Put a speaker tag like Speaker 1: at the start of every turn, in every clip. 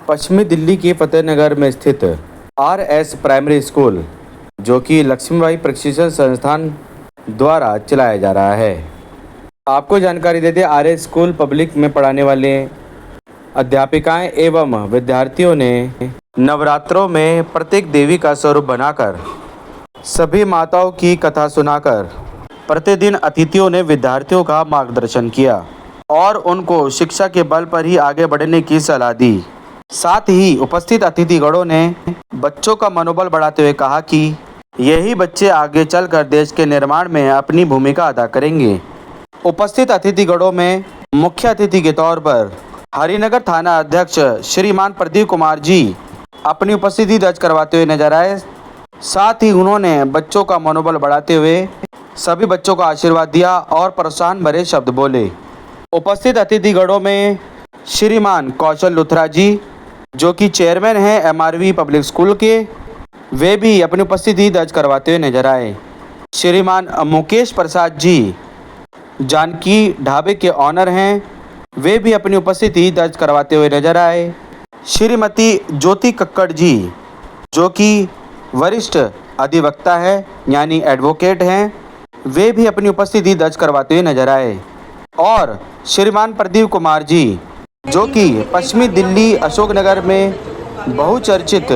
Speaker 1: पश्चिमी दिल्ली के फतेहनगर में स्थित RS प्राइमरी स्कूल, जो कि लक्ष्मीबाई प्रशिक्षण संस्थान द्वारा चलाया जा रहा है। आपको जानकारी दे दें, RS स्कूल पब्लिक में पढ़ाने वाले अध्यापिकाएं एवं विद्यार्थियों ने नवरात्रों में प्रत्येक देवी का स्वरूप बनाकर सभी माताओं की कथा सुनाकर प्रतिदिन अतिथियों ने विद्यार्थियों का मार्गदर्शन किया और उनको शिक्षा के बल पर ही आगे बढ़ने की सलाह दी। साथ ही उपस्थित अतिथिगणों ने बच्चों का मनोबल बढ़ाते हुए कहा कि यही बच्चे आगे चलकर देश के निर्माण में अपनी भूमिका अदा करेंगे। उपस्थित अतिथिगणों में मुख्य अतिथि के तौर पर हरिनगर थाना अध्यक्ष श्रीमान प्रदीप कुमार जी अपनी उपस्थिति दर्ज करवाते हुए नजर आए। साथ ही उन्होंने बच्चों का मनोबल बढ़ाते हुए सभी बच्चों को आशीर्वाद दिया और प्रोत्साहन भरे शब्द बोले। उपस्थित अतिथिगणों में श्रीमान कौशल लुथरा जी, जो कि चेयरमैन हैं MRV पब्लिक स्कूल के, वे भी अपनी उपस्थिति दर्ज करवाते हुए नजर आए। श्रीमान मुकेश प्रसाद जी, जानकी ढाबे के ऑनर हैं, वे भी अपनी उपस्थिति दर्ज करवाते हुए नजर आए। श्रीमती ज्योति कक्कड़ जी, जो कि वरिष्ठ अधिवक्ता है यानी एडवोकेट हैं, वे भी अपनी उपस्थिति दर्ज करवाते हुए नजर आए। और श्रीमान प्रदीप कुमार जी, जो कि पश्चिमी दिल्ली अशोकनगर में बहुचर्चित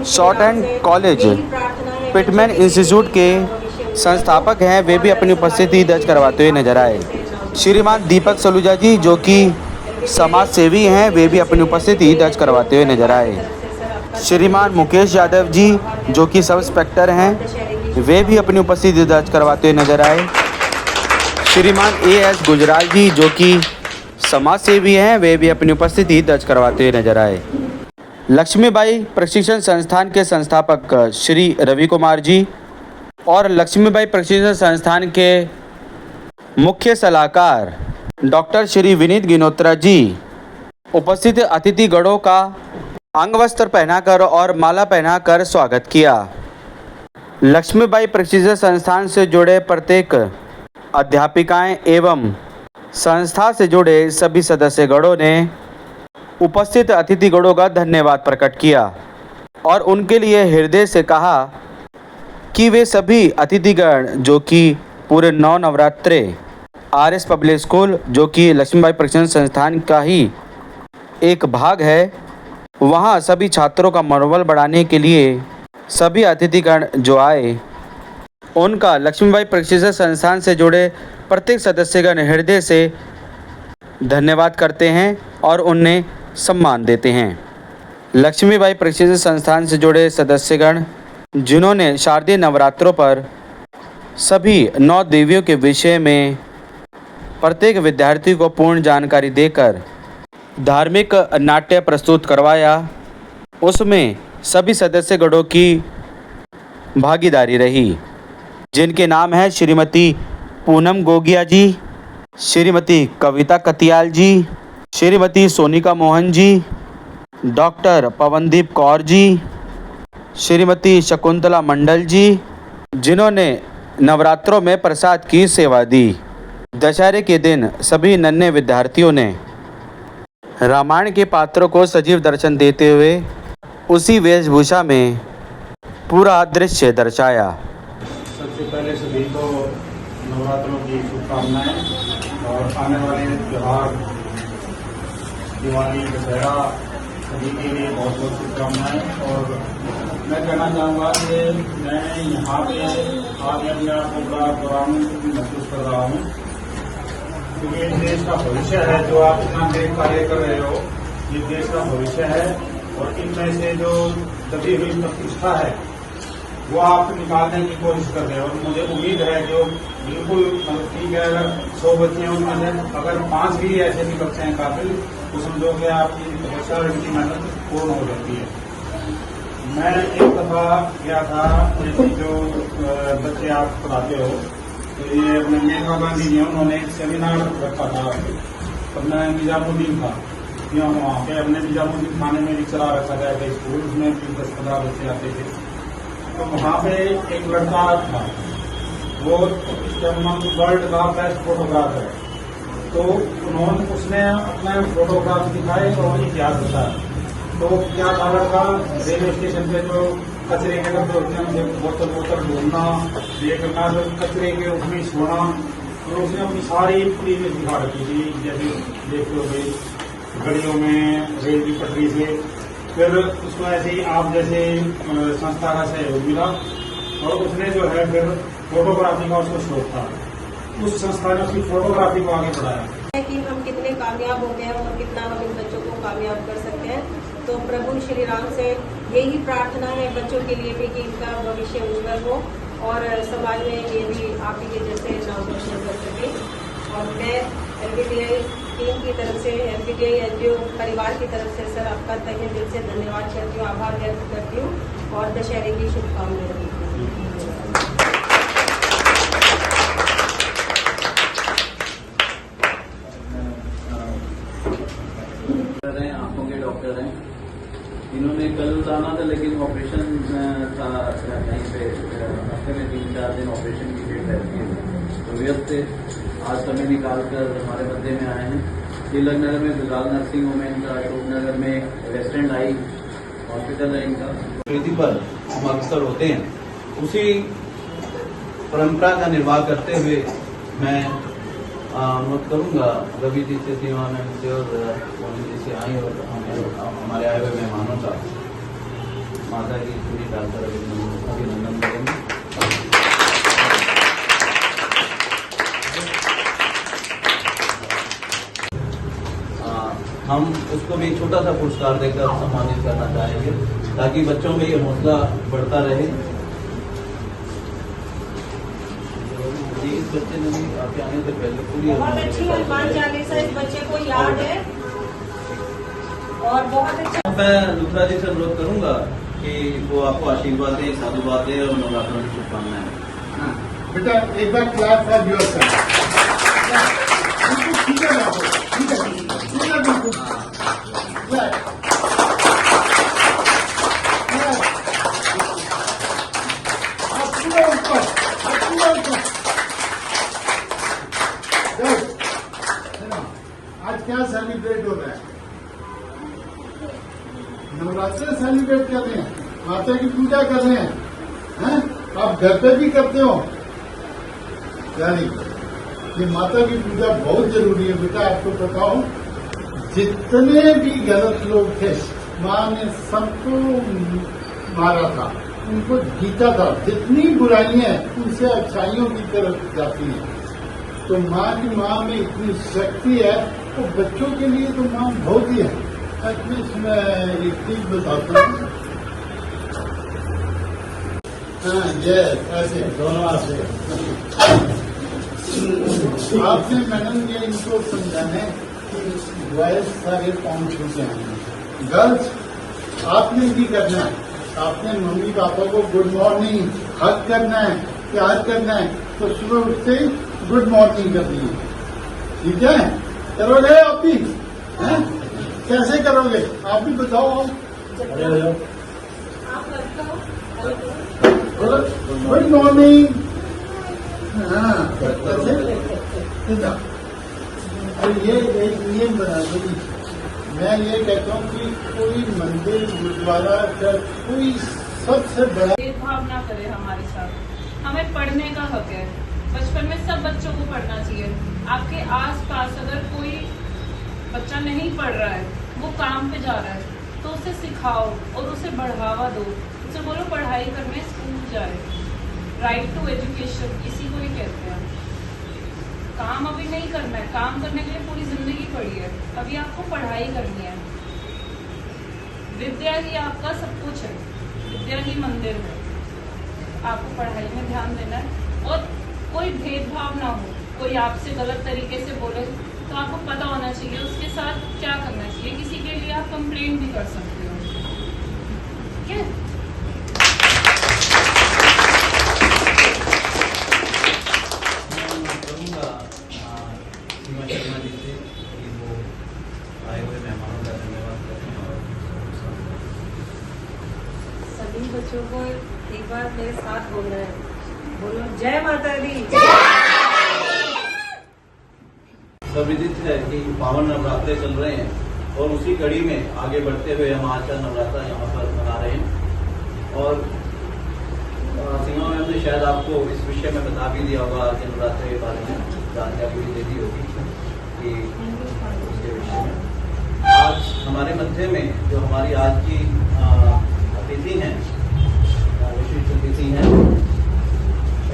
Speaker 1: short and college Pitman institute के संस्थापक हैं, वे भी अपनी उपस्थिति दर्ज करवाते हुए नजर आए। श्रीमान दीपक सलूजा जी, जो कि समाज सेवी हैं, वे भी अपनी उपस्थिति दर्ज करवाते हुए नजर आए। श्रीमान मुकेश यादव जी, जो कि सब इंस्पेक्टर हैं, वे भी अपनी उपस्थिति दर्ज करवाते हुए नजर आए। श्रीमान AS गुजराल जी, जो कि समाज सेवी हैं, वे भी अपनी उपस्थिति दर्ज करवाते हुए नजर आए। लक्ष्मीबाई प्रशिक्षण संस्थान के संस्थापक श्री रवि कुमार जी और लक्ष्मीबाई प्रशिक्षण संस्थान के मुख्य सलाहकार डॉक्टर श्री विनीत गिनोत्रा जी उपस्थित अतिथिगणों का अंगवस्त्र पहनाकर और माला पहनाकर स्वागत किया। लक्ष्मीबाई प्रशिक्षण संस्थान से जुड़े प्रत्येक अध्यापिकाएं एवं संस्था से जुड़े सभी सदस्यगणों ने उपस्थित अतिथिगणों का धन्यवाद प्रकट किया और उनके लिए हृदय से कहा कि वे सभी अतिथिगण, जो कि पूरे 9 नवरात्रे RS पब्लिक स्कूल, जो कि लक्ष्मीबाई प्रशिक्षण संस्थान का ही एक भाग है, वहाँ सभी छात्रों का मनोबल बढ़ाने के लिए सभी अतिथिगण जो आए, उनका लक्ष्मीबाई प्रशिक्षण संस्थान से जुड़े प्रत्येक सदस्यगण हृदय से धन्यवाद करते हैं और उन्हें सम्मान देते हैं। लक्ष्मीबाई प्रशिक्षण संस्थान से जुड़े सदस्यगण, जिन्होंने शारदीय नवरात्रों पर सभी 9 देवियों के विषय में प्रत्येक विद्यार्थी को पूर्ण जानकारी देकर धार्मिक नाट्य प्रस्तुत करवाया, उसमें सभी सदस्यगणों की भागीदारी रही, जिनके नाम हैं श्रीमती पूनम गोगिया जी, श्रीमती कविता कतियाल जी, श्रीमती सोनिका मोहन जी, डॉक्टर पवनदीप कौर जी, श्रीमती शकुंतला मंडल जी, जिन्होंने नवरात्रों में प्रसाद की सेवा दी। दशहरे के दिन सभी नन्हे विद्यार्थियों ने रामायण के पात्रों को सजीव दर्शन देते हुए उसी वेशभूषा में पूरा दृश्य दर्शाया।
Speaker 2: सबसे पहले सभी को नवरात्रों की शुभकामनाएं और आने वाले त्यौहार दिवाली, दशहरा सभी के लिए बहुत बहुत शुभकामनाएं। और मैं कहना चाहूँगा कि मैं यहाँ पे आज अपने आप को बड़ा गौरवान्वित महसूस कर रहा हूँ, क्योंकि देश का भविष्य है। जो आप इतना देर कार्य कर रहे हो, ये देश का भविष्य है और इनमें से जो दबी हुई प्रतिष्ठा है वो आप निकालने की कोशिश कर रहे हो। और मुझे उम्मीद है जो बिल्कुल ठीक है, अगर 100 बच्चे हैं उनमें से अगर 5 भी ऐसे भी बच्चे हैं काबिल, तो समझो कि आपकी तपस्या और इनकी मेहनत पूर्ण हो जाती है। मैं एक दफा गया था, जैसे जो बच्चे आप पढ़ाते हो, तो ये अपने मेघा गांधी जी, उन्होंने एक सेमिनार रखा था, अपना निजामुद्दीन था, वहाँ पे अपने निजामुद्दीन थाने में भी चला रखा गया था स्कूल, उसमें 10-15 बच्चे आते थे। तो वहाँ पे एक लड़का था, वो वर्ल्ड का बेस्ट फोटोग्राफर है। तो उसने अपने फोटोग्राफ दिखाए और इतिहास बताया। तो क्या कारण था, रेलवे स्टेशन पे जो कचरे के डब्बे होते हैं उनसे बोतल बोतल ढूंढना, ये करना, तो कचरे के उसमें सोना, और उसने अपनी सारी पूरी में दिखा रखी थी। जैसे देखते हो गई गलियों में रेल की पटरी से, फिर उसको ऐसे ही आप जैसे संस्था का सहयोग मिला और उसने जो है फिर फोटोग्राफी का उसको शौक था, उस संस्था ने उसकी फोटोग्राफी को आगे बढ़ाया
Speaker 3: कि हम कितने कामयाब हो गए हैं और कितना हम इन बच्चों को कामयाब कर सकते हैं। तो प्रभु श्री राम से यही प्रार्थना है बच्चों के लिए भी कि इनका भविष्य उज्जवल हो और समाज में ये भी आप ही के जैसे नाम रोशन कर सके। और मैं LPTI टीम की तरफ से, LPTI NGO परिवार की तरफ से सर आपका तहे दिल से धन्यवाद करती हूँ, आभार व्यक्त करती हूँ और दशहरे की शुभकामनाएं देती हूँ।
Speaker 4: आंखों के डॉक्टर हैं, इन्होंने कल आना था लेकिन ऑपरेशन था कहीं पे, हफ्ते में 3-4 दिन ऑपरेशन की डेट रहती है, तो व्यस्त थे। आज समय निकाल कर हमारे मध्य में आए हैं। तिलक नगर में गुजराल नर्सिंग होम है इनका, अशोक नगर में वेस्टर्न आई हॉस्पिटल है इनका।
Speaker 5: संस्कृति पर हम अक्सर होते हैं, उसी परंपरा का निर्वाह करते हुए मैं अनुरोध करूंगा रवि जी से, शिवानंद से और मोनी जी से आए और हमारे आए हुए मेहमानों का माता की पूरी डालकर अभिनंदन करेंगे। हम उसको भी छोटा सा पुरस्कार देकर सम्मानित करना चाहेंगे ताकि बच्चों में ये हौसला बढ़ता रहे। इस बच्चे ने भी आपके आने से पहले पूरी
Speaker 3: बहुत अच्छी हनुमान चालीसा इस बच्चे को याद है और बहुत अच्छा।
Speaker 5: मैं लुथरा जी से अनुरोध करूंगा कि वो आपको आशीर्वाद दें, साधुवाद दें और नवरात्रों की शुभकामनाएं।
Speaker 6: बेटा एक बार क्लास फॉर योर सेल्फ। ठीक है बाबू, ठीक है, ठीक है बिल्कुल। आप पूरा ऊपर, आप पूरा ऊपर। आज क्या सेलिब्रेट हो रहा है? नवरात्र सेलिब्रेट कर रहे हैं, माता की पूजा कर रहे हैं। आप घर पे भी करते हो? यानी ये माता की पूजा बहुत जरूरी है बेटा। आपको बताओ, जितने भी गलत लोग थे माँ ने सबको मारा था, उनको जीता था। जितनी बुराइयां उनसे अच्छाइयों की तरफ जाती हैं। तो माँ में इतनी शक्ति है, तो बच्चों के लिए तो माँ बहुत ही है। मैं एक चीज बताता हूँ। हाँ, ये ऐसे दोनों ऐसे आपने मैडम ये इनको समझाने बॉयज सारे पाँव छू के आए। गर्ल्स आपने भी करना है, आपने मम्मी पापा को गुड मॉर्निंग हक करना है, प्यार करना है। तो सुबह उठते ही गुड मॉर्निंग करनी है, ठीक है? करोगे आप भी? हैं? कैसे करोगे आप भी बताओ। Good morning. हाँ, तो ये बना दो। मैं ये कहता हूँ कि कोई मंदिर, गुरुद्वारा, चर्च, कोई सबसे बड़ा
Speaker 7: भेदभाव ना करे हमारे साथ। हमें पढ़ने का हक है, बचपन में सब बच्चों को पढ़ना चाहिए। आपके आसपास अगर कोई बच्चा नहीं पढ़ रहा है, वो काम पे जा रहा है, तो उसे सिखाओ और उसे बढ़ावा दो। उसे बोलो पढ़ाई करने स्कूल जाए। राइट टू एजुकेशन इसी को ही कहते हैं। काम अभी नहीं करना है, काम करने के लिए पूरी जिंदगी पड़ी है, अभी आपको पढ़ाई करनी है। विद्या ही आपका सब कुछ है, विद्या ही मंदिर है। आपको पढ़ाई में ध्यान देना है और कोई भेदभाव ना हो। कोई आपसे गलत तरीके से बोले तो आपको पता होना चाहिए उसके साथ क्या करना चाहिए। किसी के लिए आप कंप्लेंट भी कर सकते हो, ठीक है?
Speaker 5: करूंगा सीमा शर्मा जी से कि वो आए हुए मेहमानों का धन्यवाद करें और
Speaker 3: सभी बच्चों को एक बार मेरे साथ बोलना है। बोलो जय माता दी।
Speaker 5: सब विदित है कि पावन नवरात्रे चल रहे हैं और उसी कड़ी में आगे बढ़ते हुए हम आज का नवरात्रा यहाँ पर मना रहे हैं। और सीमा मैम ने शायद आपको इस विषय में बता भी दिया होगा कि नवरात्रे के बारे में जानकारी भी दे दी होगी कि उसके विषय में। आज हमारे मध्य में जो हमारी आज की अतिथि हैं, विशिष्ट अतिथि हैं,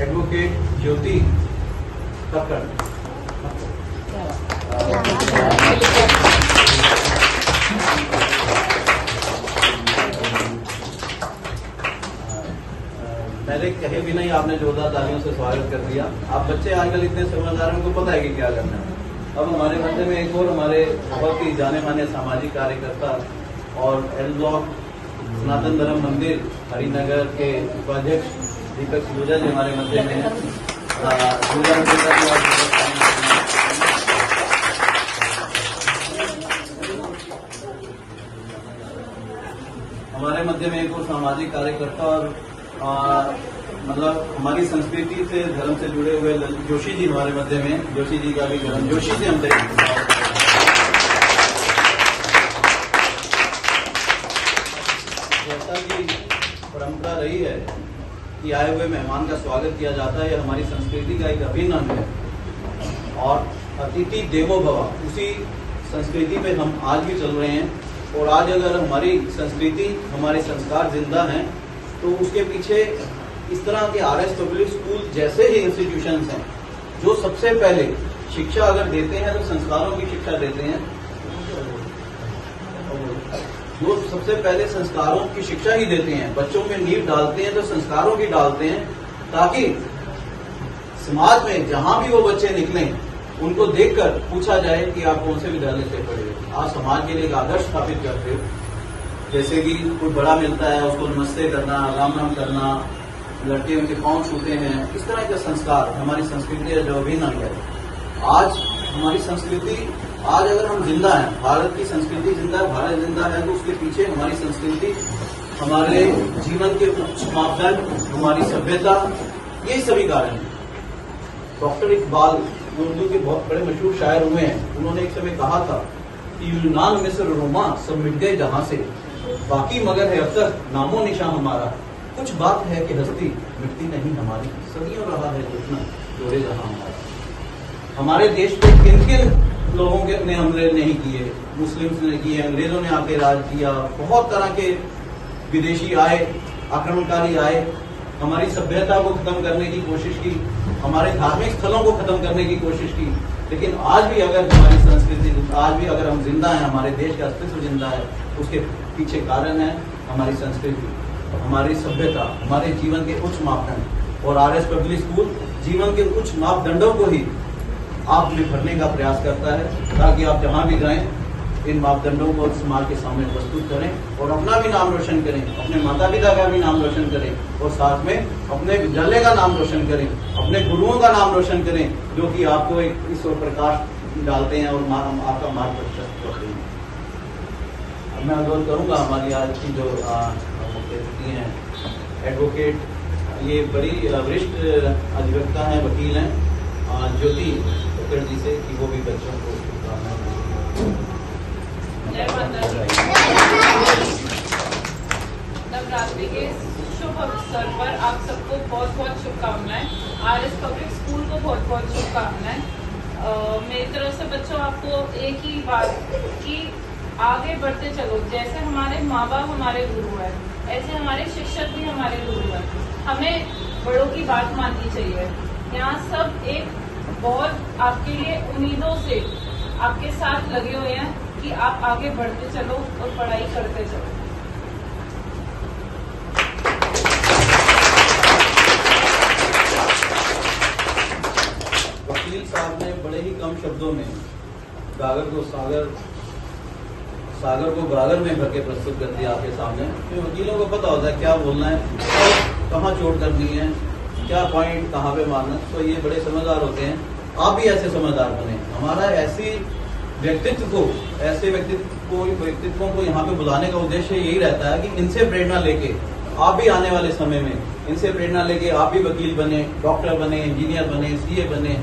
Speaker 5: एडवोकेट ज्योति कक्कड़। मैंने कहे भी नहीं, आपने जोरदार तालियों से स्वागत कर दिया। आप बच्चे आजकल इतने समझदार हैं, उनको पता है कि क्या करना है। अब हमारे मध्य में एक और हमारे बहुत ही जाने माने सामाजिक कार्यकर्ता और एल ब्लॉक सनातन धर्म मंदिर हरिनगर के उपाध्यक्ष दीपक सूजा जी हमारे मध्य में हैं। हमारे मध्य में एक और सामाजिक कार्यकर्ता और मतलब हमारी संस्कृति से धर्म से जुड़े हुए जोशी जी हमारे मध्य में। जोशी जी का भी जन्म जोशी से हम जैसा कि परंपरा रही है कि आए हुए मेहमान का स्वागत किया जाता है, यह हमारी संस्कृति का एक अभिन्न अंग है। और अतिथि देवो भव, उसी संस्कृति पे हम आज भी चल रहे हैं। और आज अगर हमारी संस्कृति, हमारे संस्कार जिंदा हैं, तो उसके पीछे इस तरह के आरएस पब्लिक स्कूल जैसे ही इंस्टीट्यूशंस हैं जो सबसे पहले शिक्षा अगर देते हैं तो संस्कारों की शिक्षा देते हैं, जो सबसे पहले संस्कारों की शिक्षा ही देते हैं, बच्चों में नींव डालते हैं तो संस्कारों की डालते हैं, ताकि समाज में जहां भी वो बच्चे निकलें उनको देखकर पूछा जाए कि आप कौन से विद्यालय से पढ़े हो। आप समाज के लिए एक आदर्श स्थापित करते हो। जैसे कि कोई बड़ा मिलता है उसको नमस्ते करना, राम राम करना, लड़के उनके पांव छूते हैं, इस तरह के संस्कार हमारी संस्कृति जो अभिन्न अंग है। आज हमारी संस्कृति, आज अगर हम जिंदा हैं, भारत की संस्कृति जिंदा है, भारत जिंदा है, तो उसके पीछे हमारी संस्कृति, हमारे जीवन के उच्च मापदंड, हमारी सभ्यता, ये सभी कारण हैं। डॉक्टर इकबाल उर्दू के बहुत बड़े मशहूर शायर हुए हैं, उन्होंने एक समय कहा था कि यूनान मिस्र रोमा सब मिट गए जहां से, बाकी मगर है अब तक नामो निशान हमारा, कुछ बात है कि हस्ती मिटती नहीं हमारी, सदियों रहा है जुटना जोड़े जहां हमारा। हमारे देश पे किन किन लोगों के ने हमले नहीं किए, मुस्लिम्स ने किए, अंग्रेजों ने आके राज किया, बहुत तरह के विदेशी आए, आक्रमणकारी आए, हमारी सभ्यता को खत्म करने की कोशिश की, हमारे धार्मिक स्थलों को खत्म करने की कोशिश की। लेकिन आज भी अगर हमारी संस्कृति, आज भी अगर हम जिंदा हैं, हमारे देश का अस्तित्व जिंदा है, उसके पीछे कारण है हमारी संस्कृति, हमारी सभ्यता, हमारे जीवन के उच्च मापदंड। और आरएस पब्लिक स्कूल जीवन के उच्च मापदंडों को ही आप में भरने का प्रयास करता है, ताकि आप जहां भी जाएं इन मापदंडों को समाज के सामने प्रस्तुत करें और अपना भी नाम रोशन करें, अपने माता पिता का भी नाम रोशन करें, और साथ में अपने विद्यालय का नाम रोशन करें, अपने गुरुओं का नाम रोशन करें, जो कि आपको एक इस ओर प्रकाश डालते हैं और आपका मार्गदर्शन करते हैं। अब मैं अनुरोध करूंगा हमारी आज की जो मुख्य अतिथि हैं, एडवोकेट, ये बड़ी वरिष्ठ अधिवक्ता हैं, वकील हैं, ज्योति कक्कड़ जी से, कि वो भी बच्चों को
Speaker 7: नवरात्रि के शुभ अवसर पर आप सबको बहुत बहुत शुभकामनाएं। आरएस पब्लिक स्कूल को बहुत बहुत शुभकामनाएं। मेरी तरफ से बच्चों आपको एक ही बात कि आगे बढ़ते चलो। जैसे हमारे माँ बाप हमारे गुरु हैं, ऐसे हमारे शिक्षक भी हमारे गुरु हैं। हमें बड़ों की बात माननी चाहिए। यहाँ सब एक बहुत आपके लिए उम्मीदों से आपके साथ लगे हुए हैं कि आप आगे बढ़ते चलो और पढ़ाई करते चलो।
Speaker 5: वकील साहब ने बड़े ही कम शब्दों में गागर को सागर, सागर को गागर में भर के प्रस्तुत कर दिया आपके सामने। तो वकीलों को पता होता है क्या बोलना है, कहाँ चोट करनी है, क्या पॉइंट कहाँ पे मारना है। तो ये बड़े समझदार होते हैं। आप भी ऐसे समझदार बने। हमारा ऐसे व्यक्तित्वों को यहाँ पे बुलाने का उद्देश्य यही रहता है कि इनसे प्रेरणा लेके आप भी आने वाले समय में, इनसे प्रेरणा लेके आप भी वकील बने, डॉक्टर बने, इंजीनियर बने, सीए बने।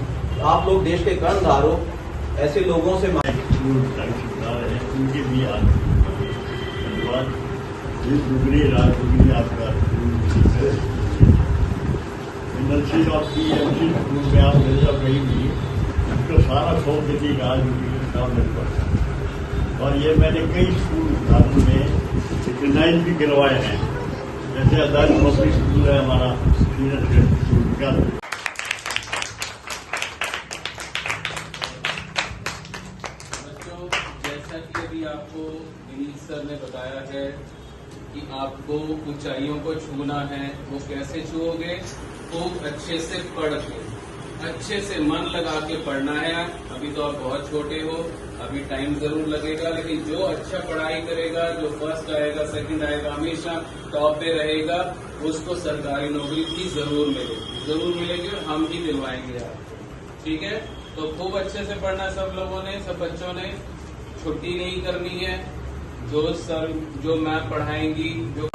Speaker 5: आप लोग देश के कर्णधार हो। ऐसे लोगों से
Speaker 8: उनके भी आज धन्यवाद। दुगनी रात दुगनी आपका नर्सरी और PMC स्कूल में आप मेरे साथ कहीं भी उसका सारा शौक देखिए कि आज काम नहीं पड़ता। और ये मैंने कई स्कूल उदाहरण में रिकगनाइज भी करवाए हैं, जैसे आजाद पब्लिक स्कूल है हमारा सीनियर सेकेंडरी स्कूल का।
Speaker 4: बच्चों, जैसा कि अभी आपको विनीत सर ने बताया है कि आपको ऊंचाइयों को छूना है, वो कैसे छूओगे? खूब अच्छे से पढ़ के, अच्छे से मन लगा के पढ़ना है। अभी तो आप बहुत छोटे हो, अभी टाइम जरूर लगेगा, लेकिन जो अच्छा पढ़ाई करेगा, जो फर्स्ट आएगा, सेकंड आएगा, हमेशा टॉप पे रहेगा, उसको सरकारी नौकरी की जरूर मिलेगी और हम ही दिलवाएंगे आपको। ठीक है, तो खूब अच्छे से पढ़ना सब लोगों ने, सब बच्चों ने। छुट्टी नहीं करनी है, जो मैम पढ़ाएंगी, जो